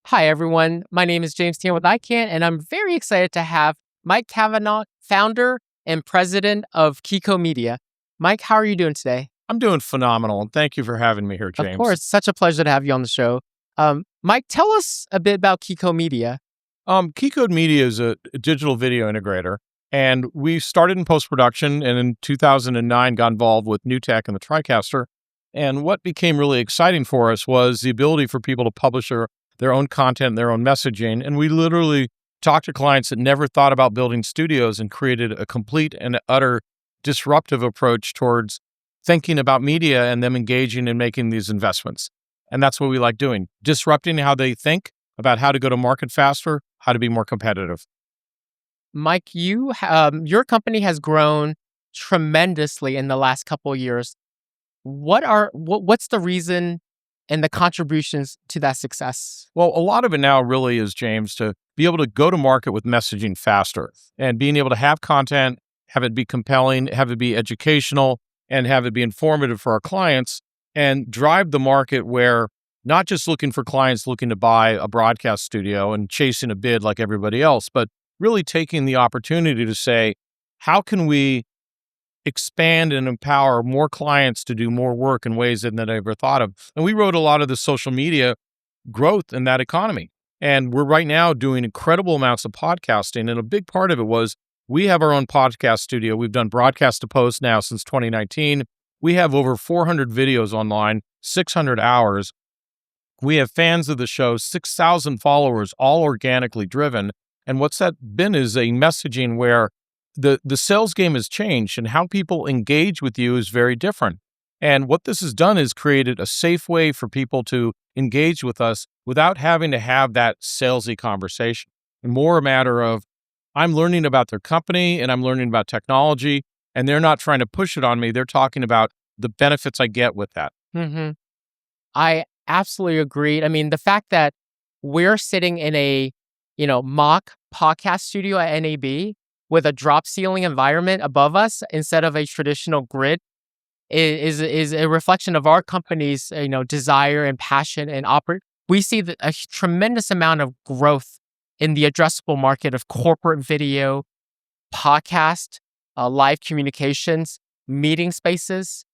Hi, everyone. My name is James Tian with Ikan, and I'm very excited to have Mike Cavanagh, founder and president of Kiko Media. Mike, how are you doing today? I'm doing phenomenal, and thank you for having me here, Of James. course, such a pleasure to have you on the show. Mike, tell us a bit about Kiko Media. Keycode Media is a digital video integrator, and we started in post-production, and in 2009 got involved with New Tech and the TriCaster. And what became really exciting for us was the ability for people to publish their own content, their own messaging. And we literally talked to clients that never thought about building studios and created a complete and utter disruptive approach towards thinking about media and them engaging and making these investments. And that's what we like doing, disrupting how they think about how to go to market faster, how to be more competitive. Mike, your company has grown tremendously in the last couple of years. What's the reason and the contributions to that success? Well, a lot of it now really is, James, to be able to go to market with messaging faster and being able to have content, have it be compelling, have it be educational, and have it be informative for our clients and drive the market where not just looking for clients looking to buy a broadcast studio and chasing a bid like everybody else, but really taking the opportunity to say, how can we expand and empower more clients to do more work in ways that they ever thought of? And we wrote a lot of the social media growth in that economy. And we're right now doing incredible amounts of podcasting. And a big part of it was we have our own podcast studio. We've done broadcast to post now since 2019. We have over 400 videos online, 600 hours. We have fans of the show, 6,000 followers, all organically driven. And what's that been is a messaging where the sales game has changed and how people engage with you is very different. And what this has done is created a safe way for people to engage with us without having to have that salesy conversation. And more a matter of, I'm learning about their company and I'm learning about technology, and they're not trying to push it on me. They're talking about the benefits I get with that. Mm-hmm. I absolutely agreed. I mean, the fact that we're sitting in a, mock podcast studio at NAB with a drop ceiling environment above us instead of a traditional grid is a reflection of our company's, desire and passion and we see a tremendous amount of growth in the addressable market of corporate video, podcast, live communications, meeting spaces.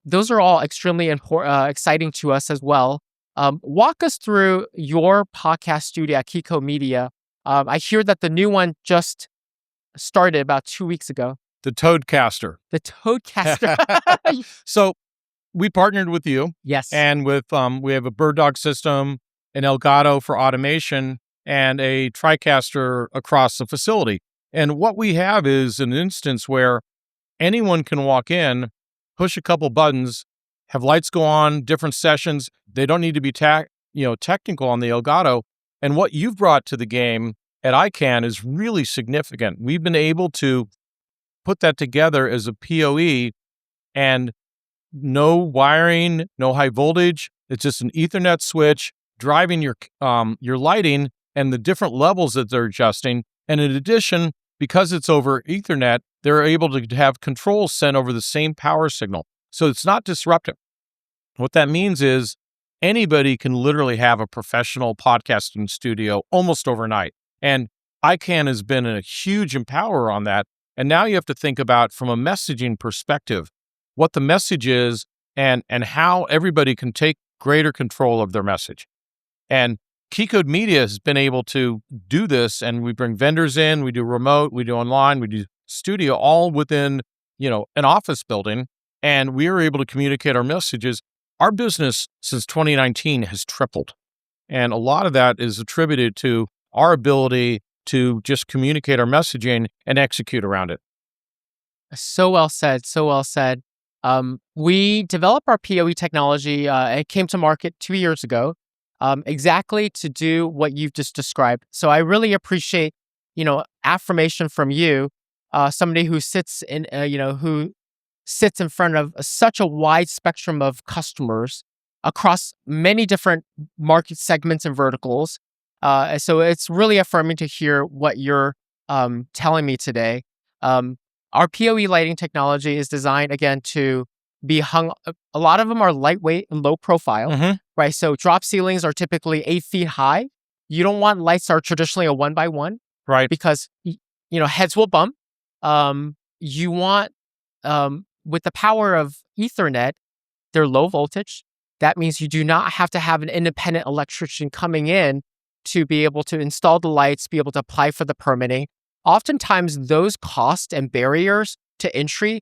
Those are all extremely exciting to us as well. Walk us through your podcast studio at Kiko Media. I hear that the new one just started about 2 weeks ago. The Toadcaster. The Toadcaster. So we partnered with you. Yes. And with we have a Bird Dog system, an Elgato for automation, and a TriCaster across the facility. And what we have is an instance where anyone can walk in, push a couple buttons, have lights go on, different sessions. They don't need to be technical on the Elgato. And what you've brought to the game at Ikan is really significant. We've been able to put that together as a PoE, and no wiring, no high voltage. It's just an Ethernet switch driving your lighting and the different levels that they're adjusting. And in addition, because it's over Ethernet, they're able to have controls sent over the same power signal. So it's not disruptive. What that means is anybody can literally have a professional podcasting studio almost overnight. And Ikan has been a huge empower on that. And now you have to think about, from a messaging perspective, what the message is and how everybody can take greater control of their message. And Keycode Media has been able to do this, and we bring vendors in, we do remote, we do online, we do studio, all within, an office building, and we are able to communicate our messages. Our business since 2019 has tripled. And a lot of that is attributed to our ability to just communicate our messaging and execute around it. So well said. So well said. We developed our PoE technology. It came to market 2 years ago, exactly to do what you've just described. So I really appreciate, affirmation from you, somebody who sits in, who sits in front of such a wide spectrum of customers across many different market segments and verticals. So it's really affirming to hear what you're telling me today. Our PoE lighting technology is designed, again, to be hung. A lot of them are lightweight and low profile, right? So drop ceilings are typically 8 feet high, You don't want lights that are traditionally a 1x1 Right. because heads will bump. You want with the power of Ethernet, they're low voltage. That means you do not have to have an independent electrician coming in to be able to install the lights, be able to apply for the permitting. Oftentimes, those costs and barriers to entry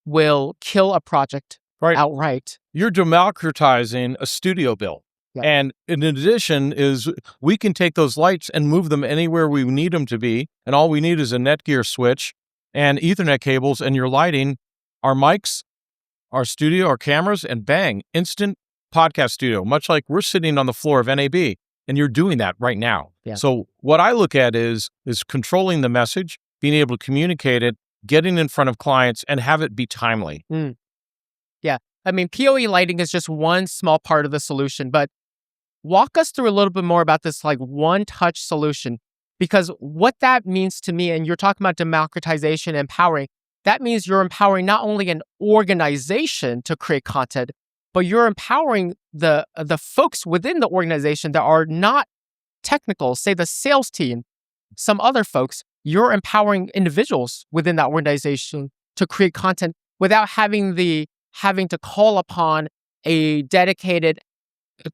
will kill a project outright. You're democratizing a studio bill. Yeah. And in addition is we can take those lights and move them anywhere we need them to be. And all we need is a Netgear switch and Ethernet cables and your lighting, our mics, our studio, our cameras, and bang, instant podcast studio, much like we're sitting on the floor of NAB and you're doing that right now. Yeah. So what I look at is controlling the message, being able to communicate it, getting in front of clients and have it be timely. Yeah. I mean, PoE lighting is just one small part of the solution, but walk us through a little bit more about this like one-touch solution, because what that means to me, and you're talking about democratization, empowering, that means you're empowering not only an organization to create content, but you're empowering the folks within the organization that are not technical, say the sales team, some other folks. You're empowering individuals within that organization to create content without having to call upon a dedicated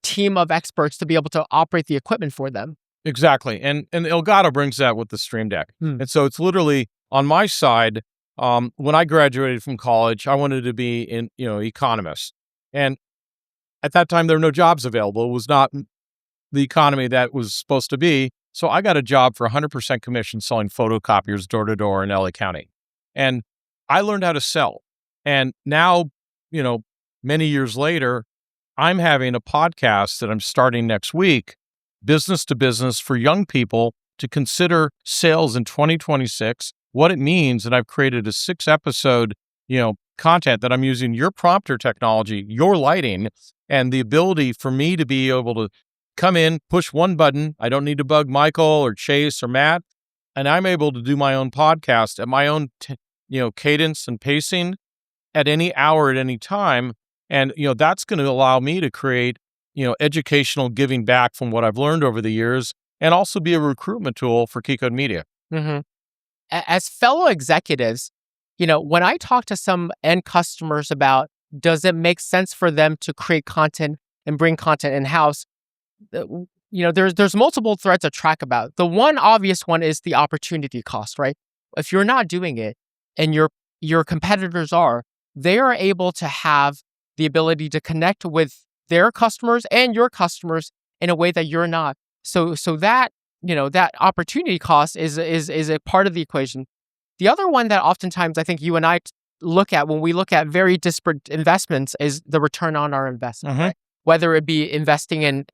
team of experts to be able to operate the equipment for them. Exactly. And Elgato brings that with the Stream Deck. And so it's literally on my side, when I graduated from college, I wanted to be an economist. And at that time, there were no jobs available. It was not the economy that was supposed to be. So I got a job for 100% commission selling photocopiers door to door in LA County. And I learned how to sell. And now, many years later, I'm having a podcast that I'm starting next week, business to business for young people to consider sales in 2026, what it means. And I've created a 6-episode, content that I'm using your prompter technology, your lighting, and the ability for me to be able to come in, push one button. I don't need to bug Michael or Chase or Matt. And I'm able to do my own podcast at my own, cadence and pacing at any hour, at any time. And, that's going to allow me to create, educational giving back from what I've learned over the years and also be a recruitment tool for Keycode Media. Mm-hmm. As fellow executives, when I talk to some end customers about, does it make sense for them to create content and bring content in-house? There's multiple threads to track about. The one obvious one is the opportunity cost, right? If you're not doing it and your competitors are, they are able to have the ability to connect with their customers and your customers in a way that you're not. So that, that opportunity cost is a part of the equation. The other one that oftentimes I think you and I look at when we look at very disparate investments is the return on our investment, right? Whether it be investing in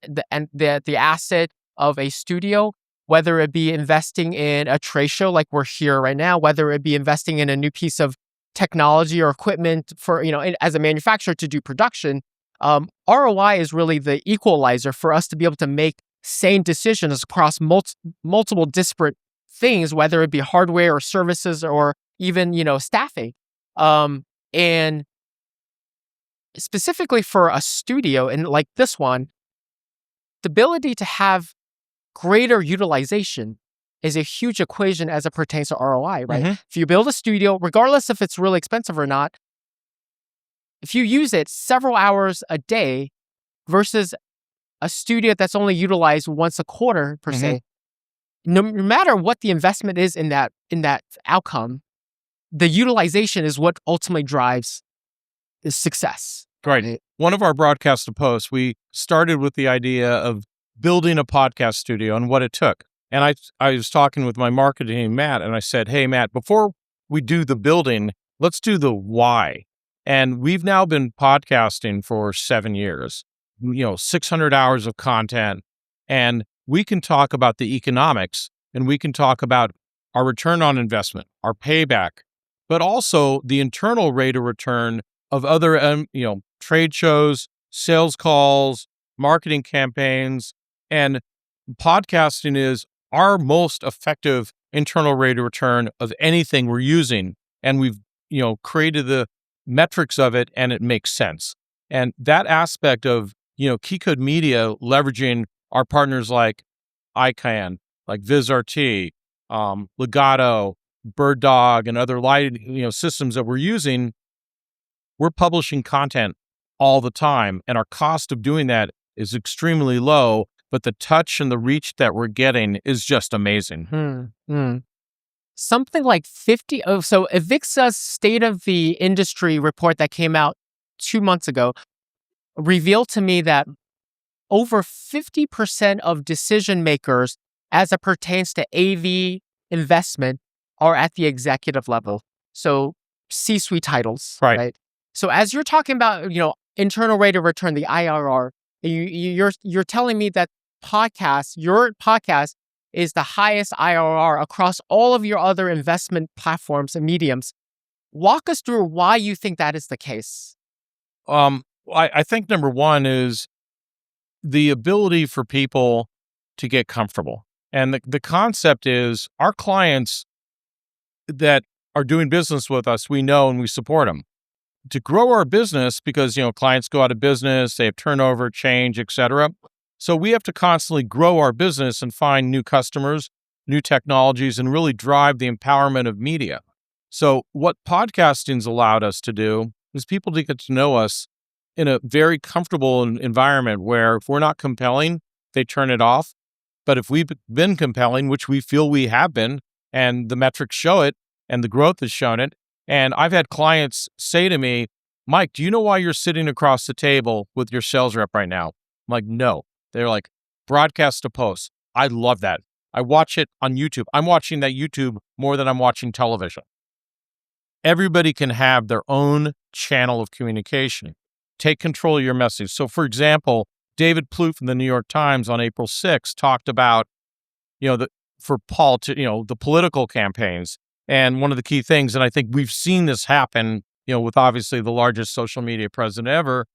the asset of a studio, whether it be investing in a trade show like we're here right now, whether it be investing in a new piece of technology or equipment for, as a manufacturer to do production, ROI is really the equalizer for us to be able to make sane decisions across multiple disparate things, whether it be hardware or services or even, staffing. And specifically for a studio and like this one, the ability to have greater utilization is a huge equation as it pertains to ROI, right? If you build a studio, regardless if it's really expensive or not, if you use it several hours a day versus a studio that's only utilized once a quarter per se, no matter what the investment is in that outcome, the utilization is what ultimately drives the success. Right. One of our broadcast posts, we started with the idea of building a podcast studio and what it took. And I was talking with my marketing team, Matt, and I said, hey, Matt, before we do the building, let's do the why. And we've now been podcasting for 7 years, 600 hours of content. And we can talk about the economics and we can talk about our return on investment, our payback, but also the internal rate of return of other, trade shows, sales calls, marketing campaigns. And podcasting is our most effective internal rate of return of anything we're using. And we've, created the metrics of it and it makes sense. And that aspect of, Keycode Media leveraging our partners like Ikan, like VizRT, Legato, BirdDog, and other lighting systems that we're using, we're publishing content all the time, and our cost of doing that is extremely low, but the touch and the reach that we're getting is just amazing. Something like 50. Oh, so Avixa's State of the Industry report that came out 2 months ago revealed to me that over 50% of decision makers as it pertains to AV investment are at the executive level. So C-suite titles, right? So as you're talking about, internal rate of return, the IRR, you're telling me that your podcast is the highest IRR across all of your other investment platforms and mediums. Walk us through why you think that is the case. I think number one is the ability for people to get comfortable. And the concept is our clients that are doing business with us, we know and we support them. To grow our business, because clients go out of business, they have turnover, change, etc. So we have to constantly grow our business and find new customers, new technologies, and really drive the empowerment of media. So what podcasting's allowed us to do is people to get to know us in a very comfortable environment where if we're not compelling, they turn it off. But if we've been compelling, which we feel we have been, and the metrics show it, and the growth has shown it, and I've had clients say to me, Mike, do you know why you're sitting across the table with your sales rep right now? I'm like, no. They're like, broadcast to post. I love that. I watch it on YouTube. I'm watching that YouTube more than I'm watching television. Everybody can have their own channel of communication. Take control of your message. So, for example, David Plouffe in the New York Times on April 6th talked about, the political campaigns. And one of the key things, and I think we've seen this happen, with obviously the largest social media president ever,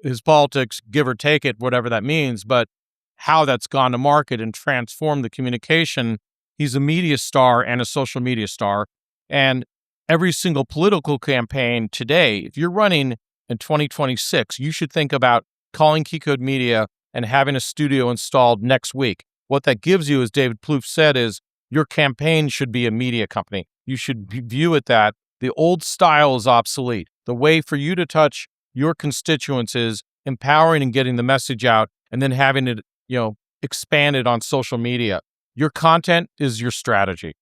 his politics, give or take it, whatever that means, but how that's gone to market and transformed the communication. He's a media star and a social media star. And every single political campaign today, if you're running in 2026, you should think about calling Keycode Media and having a studio installed next week. What that gives you, as David Plouffe said, is your campaign should be a media company. You should view it that the old style is obsolete. The way for you to touch your constituents is empowering and getting the message out and then having it, expanded on social media. Your content is your strategy.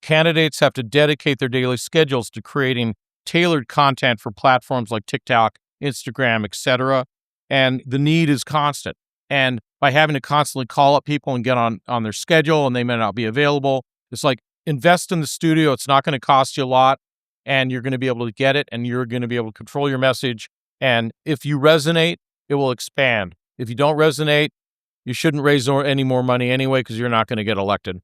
Candidates have to dedicate their daily schedules to creating tailored content for platforms like TikTok, Instagram, etc. And the need is constant. And by having to constantly call up people and get on their schedule and they may not be available, it's like invest in the studio. It's not going to cost you a lot and you're going to be able to get it and you're going to be able to control your message. And if you resonate, it will expand. If you don't resonate, you shouldn't raise any more money anyway because you're not going to get elected.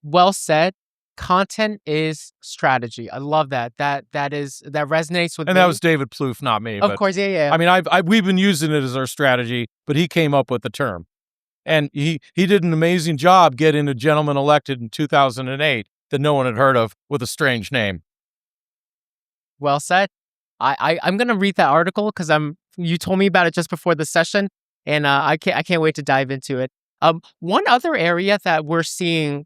Well said. Content is strategy. I love that. That resonates with me. And that was David Plouffe, not me. Of course, yeah. I mean, we've been using it as our strategy, but he came up with the term. And he did an amazing job getting a gentleman elected in 2008 that no one had heard of with a strange name. Well said. I'm going to read that article because you told me about it just before the session, and I can't wait to dive into it. One other area that we're seeing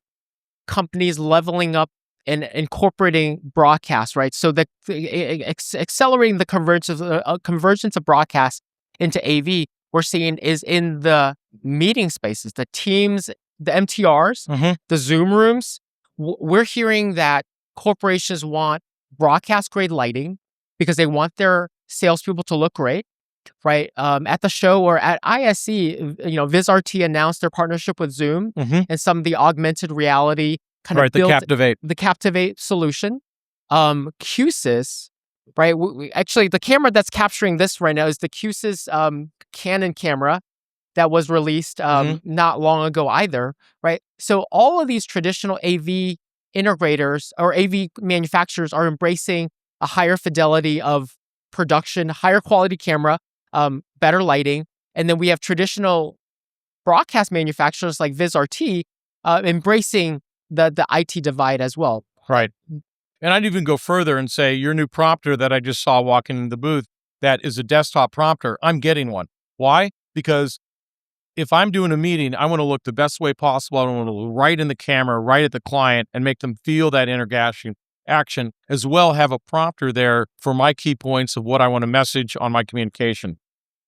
companies leveling up and incorporating broadcast, right? So accelerating the convergence of broadcast into AV, we're seeing is in the meeting spaces, the Teams, the MTRs, the Zoom rooms. We're hearing that corporations want broadcast grade lighting because they want their salespeople to look great, right? At the show or at ISE, VizRT announced their partnership with Zoom and some of the augmented reality kind of built the Captivate solution. QSys, right? Actually, the camera that's capturing this right now is the QSys Canon camera that was released not long ago either, right? So all of these traditional AV integrators or AV manufacturers are embracing a higher fidelity of production, higher quality camera, better lighting. And then we have traditional broadcast manufacturers like VizRT embracing the IT divide as well. Right. And I'd even go further and say your new prompter that I just saw walking in the booth, that is a desktop prompter. I'm getting one. Why? Because if I'm doing a meeting, I want to look the best way possible. I want to look right in the camera, right at the client, and make them feel that interaction action, as well have a prompter there for my key points of what I want to message on my communication.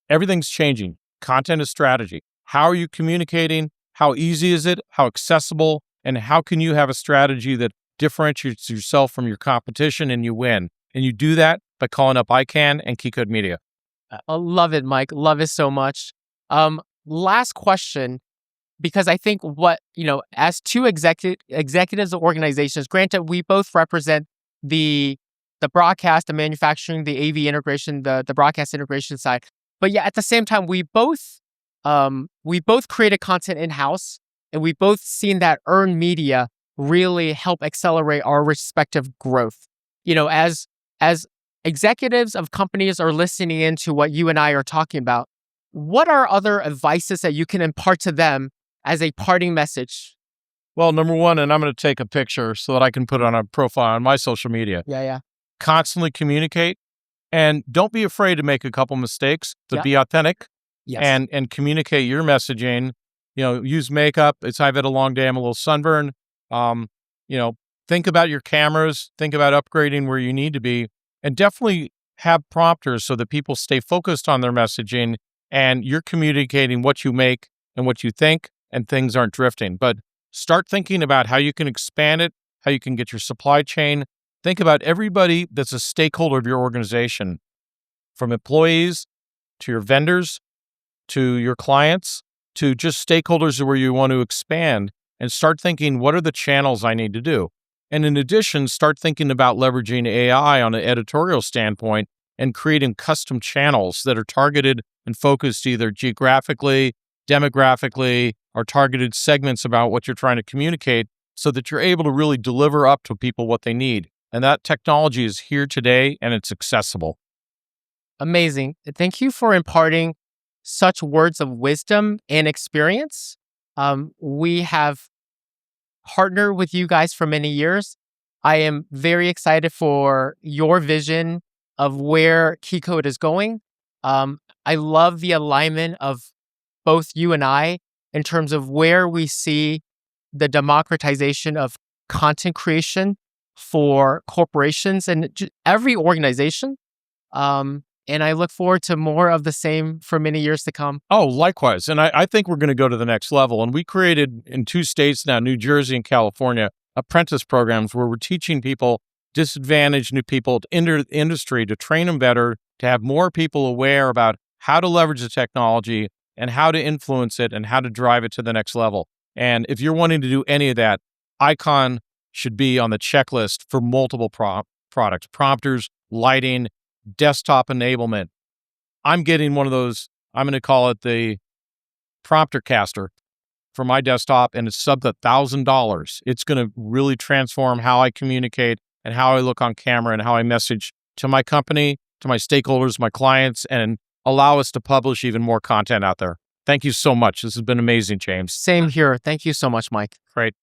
Everything's changing. Content is strategy. How are you communicating? How easy is it? How accessible? And how can you have a strategy that differentiates yourself from your competition and you win? And you do that by calling up Ikan and Keycode Media. I love it, Mike. Love it so much. Last question, because I think as two executives of organizations, granted, we both represent the broadcast, the manufacturing, the AV integration, the broadcast integration side. But yeah, at the same time, we both created content in-house, and we both seen that earned media really help accelerate our respective growth. As executives of companies are listening into what you and I are talking about, what are other advices that you can impart to them as a parting message? Well, number one, and I'm going to take a picture so that I can put it on a profile on my social media. Yeah. Constantly communicate, and don't be afraid to make a couple mistakes, but be authentic. Yes. And communicate your messaging. Use makeup. I've had a long day. I'm a little sunburned. Think about your cameras. Think about upgrading where you need to be, and definitely have prompters so that people stay focused on their messaging and you're communicating what you make and what you think, and things aren't drifting. But start thinking about how you can expand it, how you can get your supply chain. Think about everybody that's a stakeholder of your organization, from employees to your vendors, to your clients, to just stakeholders where you want to expand, and start thinking, what are the channels I need to do? And in addition, start thinking about leveraging AI on an editorial standpoint and creating custom channels that are targeted and focused either geographically, demographically, or targeted segments about what you're trying to communicate, so that you're able to really deliver up to people what they need. And that technology is here today, and it's accessible. Amazing. Thank you for imparting such words of wisdom and experience. We have partnered with you guys for many years. I am very excited for your vision of where Keycode is going. I love the alignment of both you and I in terms of where we see the democratization of content creation for corporations and every organization. And I look forward to more of the same for many years to come. Oh, likewise. And I think we're going to go to the next level. And we created in 2 states now, New Jersey and California, apprentice programs where we're teaching people, disadvantaged new people to enter the industry, to train them better, to have more people aware about how to leverage the technology and how to influence it and how to drive it to the next level. And if you're wanting to do any of that, Ikan should be on the checklist for multiple products, prompters, lighting, desktop enablement. I'm getting one of those, I'm going to call it the prompter caster for my desktop, and it's sub $1,000. It's going to really transform how I communicate and how I look on camera and how I message to my company, to my stakeholders, my clients, and allow us to publish even more content out there. Thank you so much. This has been amazing, James. Same here. Thank you so much, Mike. Great.